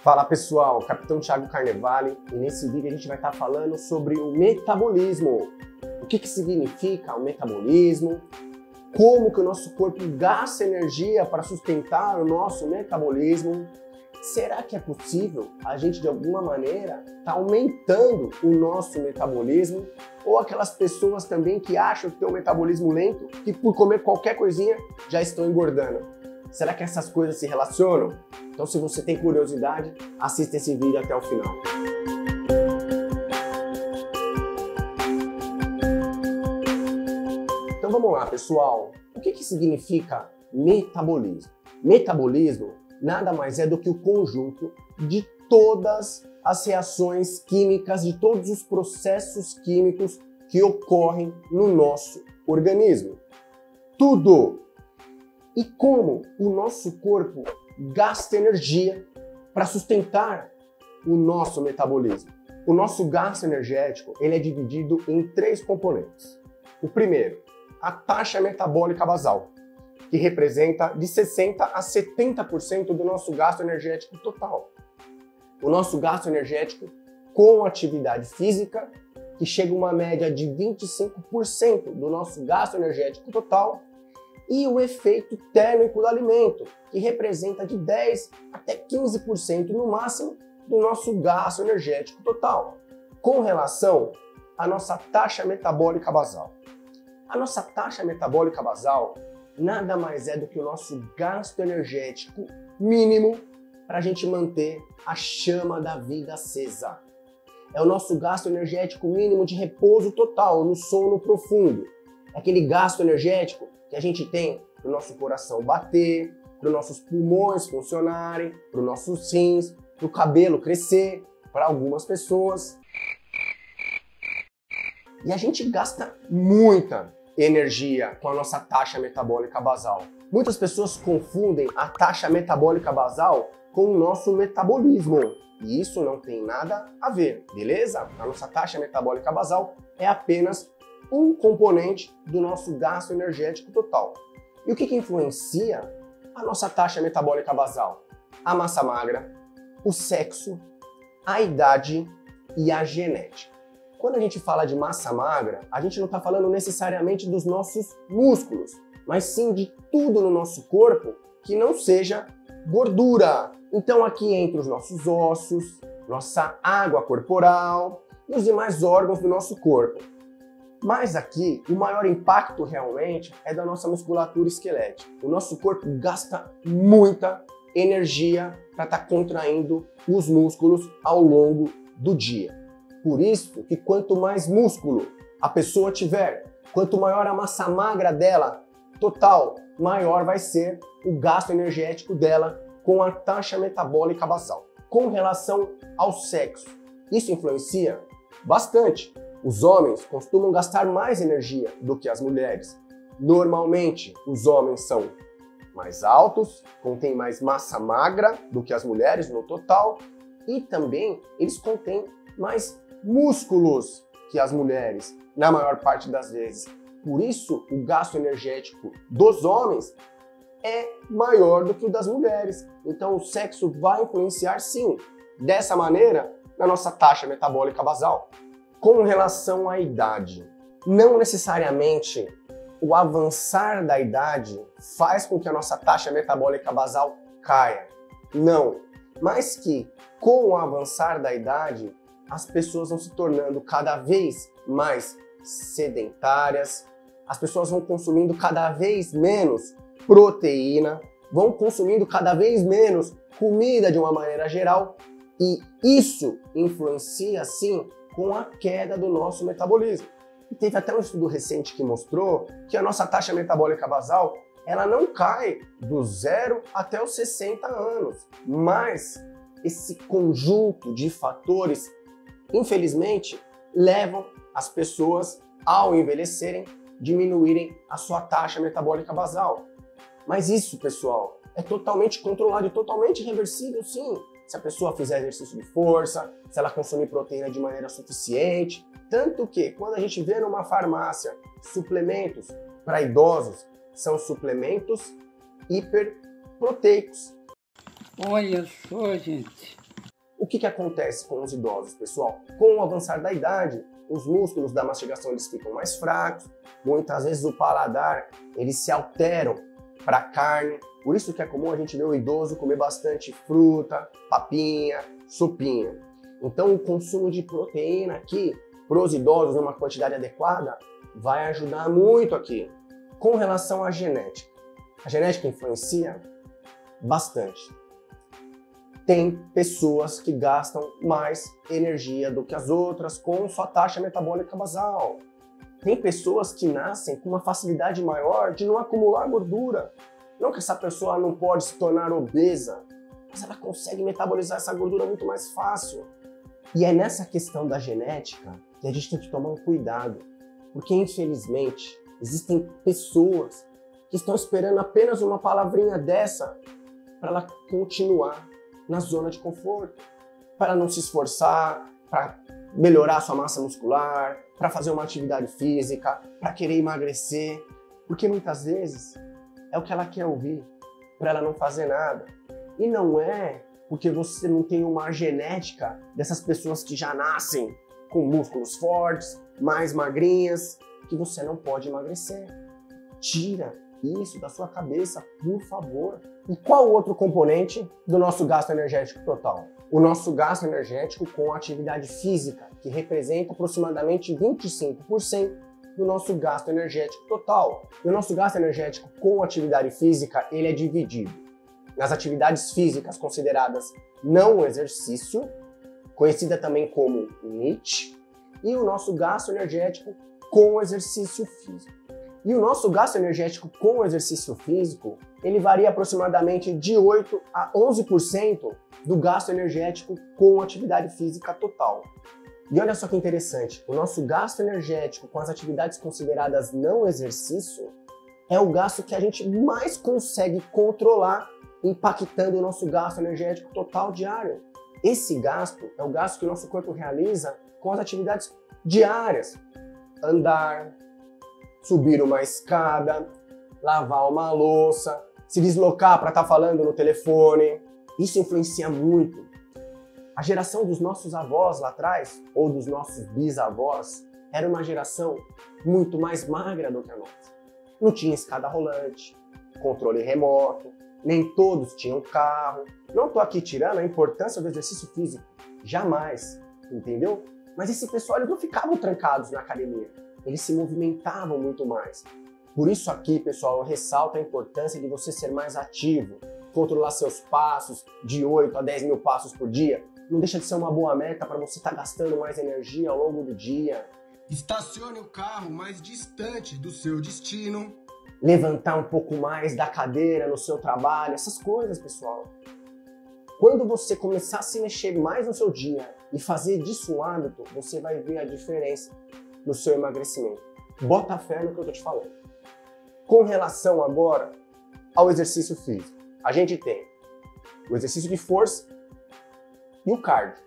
Fala pessoal, Capitão Thiago Carnevale, e nesse vídeo a gente vai estar falando sobre o metabolismo. O que significa o metabolismo? Como que o nosso corpo gasta energia para sustentar o nosso metabolismo? Será que é possível a gente de alguma maneira estar aumentando o nosso metabolismo? Ou aquelas pessoas também que acham que tem um metabolismo lento, que por comer qualquer coisinha já estão engordando? Será que essas coisas se relacionam? Então, se você tem curiosidade, assista esse vídeo até o final. Então vamos lá, pessoal. O que significa metabolismo? Metabolismo nada mais é do que o conjunto de todas as reações químicas, de todos os processos químicos que ocorrem no nosso organismo. Tudo! E como o nosso corpo gasta energia para sustentar o nosso metabolismo. O nosso gasto energético ele é dividido em três componentes. O primeiro, a taxa metabólica basal, que representa de 60% a 70% do nosso gasto energético total. O nosso gasto energético com atividade física, que chega a uma média de 25% do nosso gasto energético total, e o efeito térmico do alimento, que representa de 10% até 15% no máximo do nosso gasto energético total, com relação à nossa taxa metabólica basal. A nossa taxa metabólica basal nada mais é do que o nosso gasto energético mínimo para a gente manter a chama da vida acesa. É o nosso gasto energético mínimo de repouso total, no sono profundo. É aquele gasto energético que a gente tem para o nosso coração bater, para os nossos pulmões funcionarem, para os nossos rins, para o cabelo crescer, para algumas pessoas. E a gente gasta muita energia com a nossa taxa metabólica basal. Muitas pessoas confundem a taxa metabólica basal com o nosso metabolismo. E isso não tem nada a ver, beleza? A nossa taxa metabólica basal é apenas um componente do nosso gasto energético total. E o que influencia a nossa taxa metabólica basal? A massa magra, o sexo, a idade e a genética. Quando a gente fala de massa magra, a gente não está falando necessariamente dos nossos músculos, mas sim de tudo no nosso corpo que não seja gordura. Então aqui entre os nossos ossos, nossa água corporal e os demais órgãos do nosso corpo. Mas aqui, o maior impacto realmente é da nossa musculatura esquelética. O nosso corpo gasta muita energia para estar contraindo os músculos ao longo do dia. Por isso que quanto mais músculo a pessoa tiver, quanto maior a massa magra dela total, maior vai ser o gasto energético dela com a taxa metabólica basal. Com relação ao sexo, isso influencia bastante. Os homens costumam gastar mais energia do que as mulheres. Normalmente, os homens são mais altos, contêm mais massa magra do que as mulheres no total e também eles contêm mais músculos que as mulheres, na maior parte das vezes. Por isso, o gasto energético dos homens é maior do que o das mulheres. Então, o sexo vai influenciar, sim, dessa maneira, na nossa taxa metabólica basal. Com relação à idade, não necessariamente o avançar da idade faz com que a nossa taxa metabólica basal caia. Não, mas que com o avançar da idade, as pessoas vão se tornando cada vez mais sedentárias, as pessoas vão consumindo cada vez menos proteína, vão consumindo cada vez menos comida de uma maneira geral, e isso influencia, sim, com a queda do nosso metabolismo. E teve até um estudo recente que mostrou que a nossa taxa metabólica basal ela não cai do 0 até os 60 anos, mas esse conjunto de fatores, infelizmente, levam as pessoas, ao envelhecerem, diminuírem a sua taxa metabólica basal. Mas isso, pessoal, é totalmente controlado e totalmente reversível, sim. Se a pessoa fizer exercício de força, se ela consumir proteína de maneira suficiente. Tanto que, quando a gente vê numa farmácia suplementos para idosos, são suplementos hiperproteicos. Olha só, gente, O que acontece com os idosos, pessoal? Com o avançar da idade, os músculos da mastigação eles ficam mais fracos, muitas vezes o paladar eles se alteram para carne, por isso que é comum a gente ver o idoso comer bastante fruta, papinha, sopinha. Então o consumo de proteína aqui para os idosos numa quantidade adequada vai ajudar muito aqui. Com relação à genética, a genética influencia bastante. Tem pessoas que gastam mais energia do que as outras com sua taxa metabólica basal. Tem pessoas que nascem com uma facilidade maior de não acumular gordura. Não que essa pessoa não pode se tornar obesa, mas ela consegue metabolizar essa gordura muito mais fácil. E é nessa questão da genética que a gente tem que tomar um cuidado, porque infelizmente existem pessoas que estão esperando apenas uma palavrinha dessa para ela continuar na zona de conforto, para não se esforçar, para melhorar sua massa muscular, para fazer uma atividade física, para querer emagrecer, porque muitas vezes é o que ela quer ouvir, para ela não fazer nada. E não é porque você não tem uma genética dessas pessoas que já nascem com músculos fortes, mais magrinhas, que você não pode emagrecer. Tira isso da sua cabeça, por favor. E qual o outro componente do nosso gasto energético total? O nosso gasto energético com atividade física, que representa aproximadamente 25% do nosso gasto energético total. E o nosso gasto energético com atividade física, ele é dividido nas atividades físicas consideradas não exercício, conhecida também como NEAT, e o nosso gasto energético com exercício físico. E o nosso gasto energético com exercício físico, ele varia aproximadamente de 8 a 11% do gasto energético com atividade física total. E olha só que interessante, o nosso gasto energético com as atividades consideradas não exercício é o gasto que a gente mais consegue controlar, impactando o nosso gasto energético total diário. Esse gasto é o gasto que o nosso corpo realiza com as atividades diárias. Andar, subir uma escada, lavar uma louça, se deslocar para estar falando no telefone. Isso influencia muito. A geração dos nossos avós lá atrás, ou dos nossos bisavós, era uma geração muito mais magra do que a nossa. Não tinha escada rolante, controle remoto, nem todos tinham carro. Não estou aqui tirando a importância do exercício físico, jamais, entendeu? Mas esse pessoal eles não ficavam trancados na academia. Eles se movimentavam muito mais. Por isso aqui, pessoal, eu ressalto a importância de você ser mais ativo, controlar seus passos de 8 a 10 mil passos por dia. Não deixa de ser uma boa meta para você estar gastando mais energia ao longo do dia. Estacione o carro mais distante do seu destino. Levantar um pouco mais da cadeira no seu trabalho, essas coisas, pessoal. Quando você começar a se mexer mais no seu dia e fazer disso um hábito, você vai ver a diferença no seu emagrecimento. Bota fé no que eu tô te falando. Com relação agora ao exercício físico, a gente tem o exercício de força e o cardio.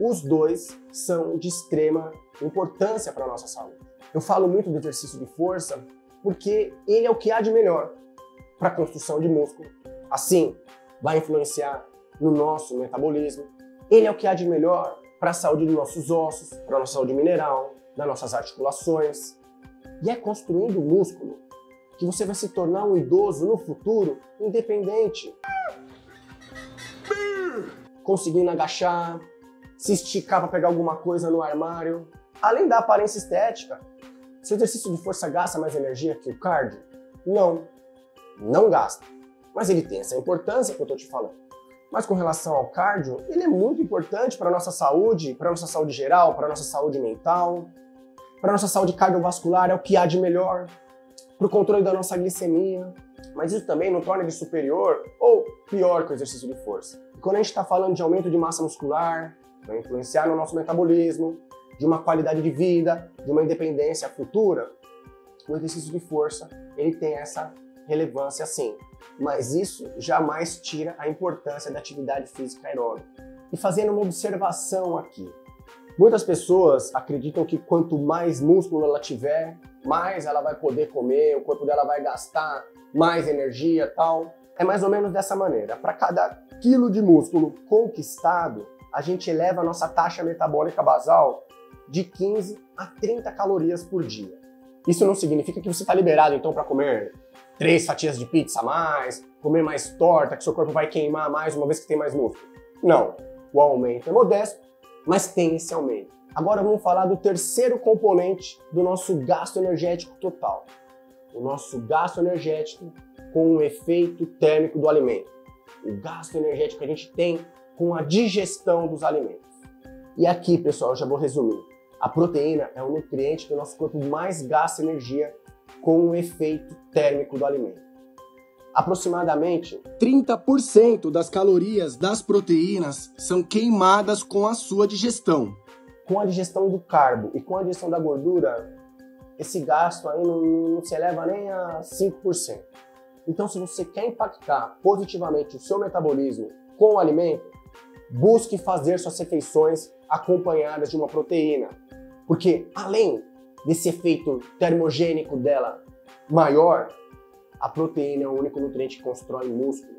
Os dois são de extrema importância para a nossa saúde. Eu falo muito do exercício de força porque ele é o que há de melhor para a construção de músculo. Assim, vai influenciar no nosso metabolismo. Ele é o que há de melhor para a saúde dos nossos ossos, para a nossa saúde mineral, das nossas articulações. E é construindo músculo que você vai se tornar um idoso no futuro independente. Conseguindo agachar, se esticar para pegar alguma coisa no armário. Além da aparência estética, se o exercício de força gasta mais energia que o cardio? Não gasta. Mas ele tem essa importância que eu estou te falando. Mas com relação ao cardio, ele é muito importante para a nossa saúde geral, para a nossa saúde mental, para a nossa saúde cardiovascular, é o que há de melhor, para o controle da nossa glicemia. Mas isso também não torna ele superior ou pior que o exercício de força. E quando a gente está falando de aumento de massa muscular, vai influenciar no nosso metabolismo, de uma qualidade de vida, de uma independência futura, o exercício de força ele tem essa relevância sim. Mas isso jamais tira a importância da atividade física aeróbica. E fazendo uma observação aqui, muitas pessoas acreditam que quanto mais músculo ela tiver, mais ela vai poder comer, o corpo dela vai gastar mais energia e tal. É mais ou menos dessa maneira. Para cada quilo de músculo conquistado, a gente eleva a nossa taxa metabólica basal de 15 a 30 calorias por dia. Isso não significa que você está liberado então para comer 3 fatias de pizza a mais, comer mais torta, que seu corpo vai queimar mais uma vez que tem mais músculo. Não, o aumento é modesto, mas tem esse aumento. Agora vamos falar do terceiro componente do nosso gasto energético total. O nosso gasto energético com o efeito térmico do alimento. O gasto energético que a gente tem com a digestão dos alimentos. E aqui, pessoal, eu já vou resumir. A proteína é o nutriente que o nosso corpo mais gasta energia com o efeito térmico do alimento. Aproximadamente 30% das calorias das proteínas são queimadas com a sua digestão. Com a digestão do carbo e com a digestão da gordura, esse gasto aí não se eleva nem a 5%. Então, se você quer impactar positivamente o seu metabolismo com o alimento, busque fazer suas refeições acompanhadas de uma proteína. Porque, além desse efeito termogênico dela maior, a proteína é o único nutriente que constrói músculo.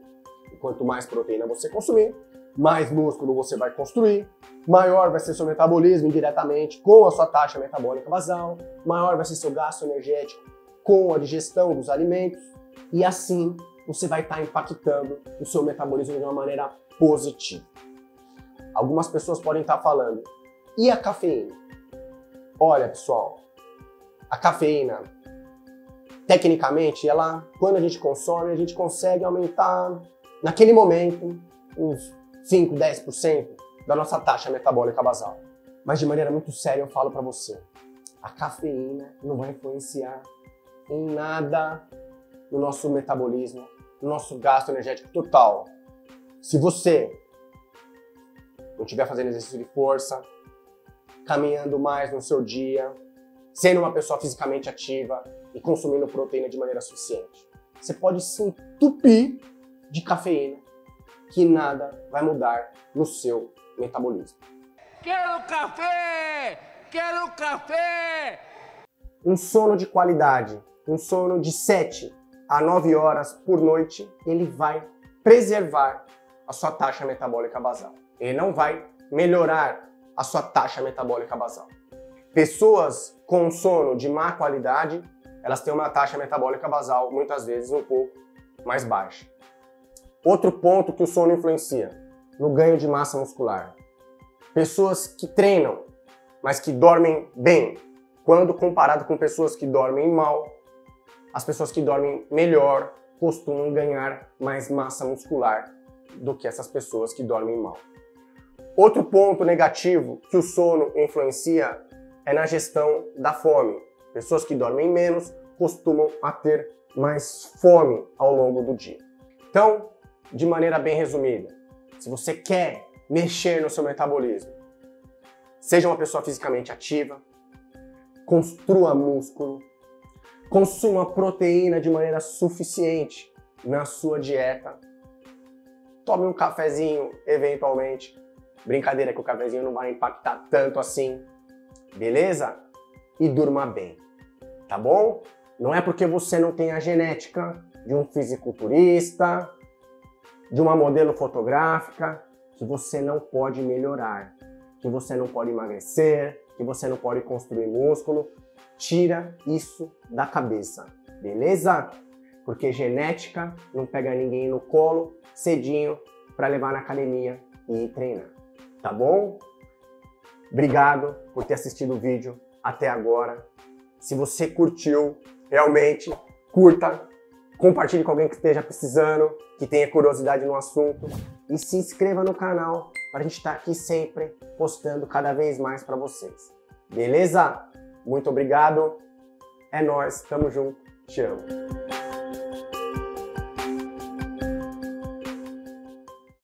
E quanto mais proteína você consumir, mais músculo você vai construir, maior vai ser seu metabolismo indiretamente com a sua taxa metabólica basal, maior vai ser seu gasto energético com a digestão dos alimentos, e assim você vai estar impactando o seu metabolismo de uma maneira positiva. Algumas pessoas podem estar falando, e a cafeína? Olha, pessoal, a cafeína, tecnicamente, ela, quando a gente consome, a gente consegue aumentar, naquele momento, uns 5, 10% da nossa taxa metabólica basal. Mas de maneira muito séria eu falo para você, a cafeína não vai influenciar em nada no nosso metabolismo, no nosso gasto energético total. Se você não estiver fazendo exercício de força, caminhando mais no seu dia, sendo uma pessoa fisicamente ativa e consumindo proteína de maneira suficiente, você pode se entupir de cafeína, que nada vai mudar no seu metabolismo. Quero café! Quero café! Um sono de qualidade, um sono de 7 a 9 horas por noite, ele vai preservar a sua taxa metabólica basal. Ele não vai melhorar a sua taxa metabólica basal. Pessoas com sono de má qualidade, elas têm uma taxa metabólica basal muitas vezes um pouco mais baixa. Outro ponto que o sono influencia no ganho de massa muscular. Pessoas que treinam, mas que dormem bem, quando comparado com pessoas que dormem mal, as pessoas que dormem melhor costumam ganhar mais massa muscular do que essas pessoas que dormem mal. Outro ponto negativo que o sono influencia é na gestão da fome. Pessoas que dormem menos costumam a ter mais fome ao longo do dia. Então, de maneira bem resumida, se você quer mexer no seu metabolismo, seja uma pessoa fisicamente ativa, construa músculo, consuma proteína de maneira suficiente na sua dieta, tome um cafezinho eventualmente, brincadeira que o cafezinho não vai impactar tanto assim, beleza? E durma bem, tá bom? Não é porque você não tem a genética de um fisiculturista, de uma modelo fotográfica, que você não pode melhorar, que você não pode emagrecer, que você não pode construir músculo. Tira isso da cabeça, beleza? Porque genética não pega ninguém no colo cedinho para levar na academia e ir treinar, tá bom? Obrigado por ter assistido o vídeo até agora. Se você curtiu, realmente, curta, compartilhe com alguém que esteja precisando, que tenha curiosidade no assunto e se inscreva no canal para a gente estar aqui sempre postando cada vez mais para vocês. Beleza? Muito obrigado. É nóis, tamo junto, te amo.